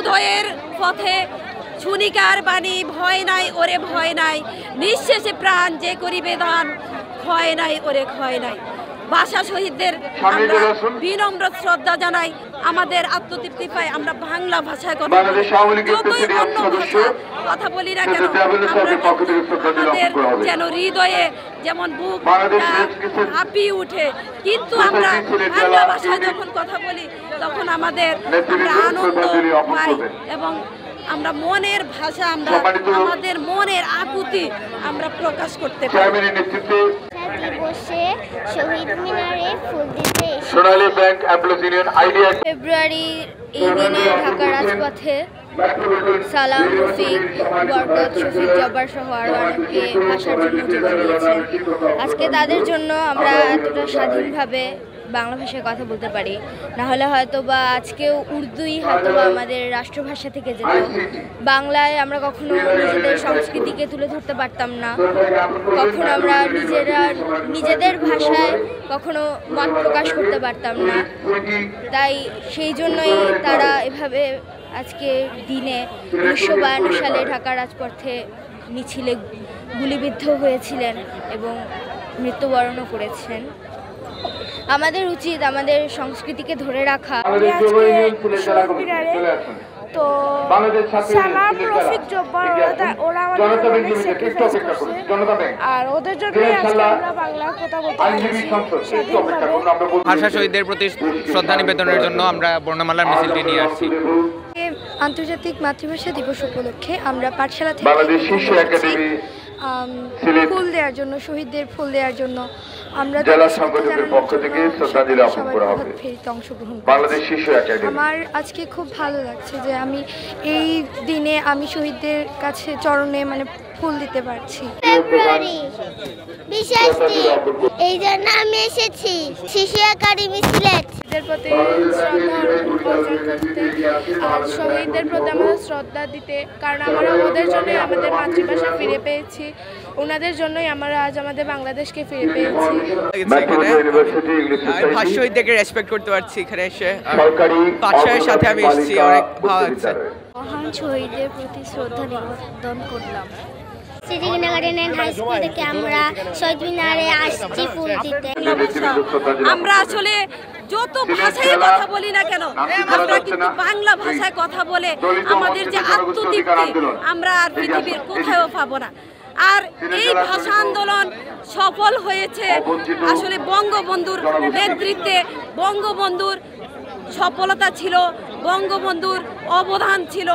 হৃদয়ের পথে ছুনিকার বাণী ভয় নাই ওরে ভয় নাই, নিঃশেষে প্রাণ যে করিবে দান, ক্ষয় নাই ওরে ক্ষয় নাই। ভাষা শহীদদের আমরা বিনম্র শ্রদ্ধা জানাই, আমাদের আত্মতৃপ্তি পাই আমরা বাংলা ভাষায় কথা বলি, যতই অন্য ভাষা কথা বলি না কেন আমাদের যেন হৃদয়ে যেমন বুক হাঁপিয়ে উঠে, কিন্তু আমরা বাংলা ভাষায় যখন কথা বলি তখন আমাদের আমরা আনন্দ পাই এবং আমরা মনের ভাষা আমরা আমাদের মনের আকুতি আমরা প্রকাশ করতে পারি। বসে শহীদ মিনারে ফুল দিতে সোনালী ব্যাংক এমপ্লয়িজ ইউনিয়ন আইডিয়া ফেব্রুয়ারি এই দিনে ঢাকা রাজপথে সালাম রফিক, বরকত, শফিক জব্বার সহ আরও অনেকে ভাষার জন্য জীবন দিয়েছেন। আজকে তাদের জন্য আমরা এতটা স্বাধীনভাবে বাংলা ভাষায় কথা বলতে পারি, না হলে হয়তো বা আজকেও উর্দুই হয়তো বা আমাদের রাষ্ট্রভাষা থেকে যেত। বাংলায় আমরা কখনো নিজেদের সংস্কৃতিকে তুলে ধরতে পারতাম না, কখনো আমরা নিজেদের ভাষায় কখনো মত প্রকাশ করতে পারতাম না। তাই সেই জন্যই তারা এভাবে আজকে দিনে 1952 সালে ঢাকা রাজপথে মিছিলে গুলিবিদ্ধ হয়েছিলেন এবং মৃত্যুবরণও করেছেন। আমাদের উচিত আমাদের সংস্কৃতিকে ধরে রাখা। তো সালাম রফিক জব্বার ওরা আমাদের অনেক স্যাক্রিফাইস করছে, আর ওদের জন্যই আজকে আমরা বাংলা কথা বলতে পারছি। ভাষা শহীদদের প্রতি শ্রদ্ধা নিবেদনের জন্য আমরা বর্ণমালার মিছিলটি নিয়ে আসছি। আন্তর্জাতিক মাতৃভাষা দিবস উপলক্ষে আমরা পাঠশালা থেকে ফুল দেওয়ার জন্য, শহীদদের ফুল দেওয়ার জন্য আমরা জেলা সংগঠনের পক্ষ থেকে শ্রদ্ধাঞ্জলি অর্পণ করা হবে। অংশগ্রহণ বাংলাদেশ শিশু একাডেমি। আমার আজকে খুব ভালো লাগছে যে আমি এই দিনে আমি শহীদদের কাছে চরণে মানে ফুল দিতে পারছি। ফেব্রুয়ারি বিশেষ দিন, এই জন্য আমি এসেছি শিশু একাডেমি সিলেট। প্রতি শ্রদ্ধা অর্পণ করতে আর শহীদদের প্রতি আমাদের শ্রদ্ধা দিতে, কারণ আমরা ওদের জন্যই আমাদের মাতৃভাষা ফিরে পেয়েছি, ওনাদের জন্যই আমরা আজ আমাদের বাংলাদেশকে ফিরে পেয়েছি। ভাষা শহীদদেরকে রেসপেক্ট করতে পারছি এখানে এসে, পাঠশালার সাথে আমি এসেছি, অনেক ভালো লাগছে। মহান শহীদদের প্রতি শ্রদ্ধা নিবেদন করলাম। সিটি কিন্ডারগার্টেন হাই স্কুল থেকে আমরা শহীদ মিনারে আসছি ফুল দিতে। আমরা আসলে যত ভাষায় কথা বলি না কেন আমরা কিন্তু বাংলা ভাষায় কথা বলে আমাদের যে আত্মতৃপ্তি আমরা আর পৃথিবীর কোথাও পাবো না। আর এই ভাষা আন্দোলন সফল হয়েছে আসলে বঙ্গবন্ধুর নেতৃত্বে। বঙ্গবন্ধুর সফলতা ছিল, বঙ্গবন্ধুর অবদান ছিল।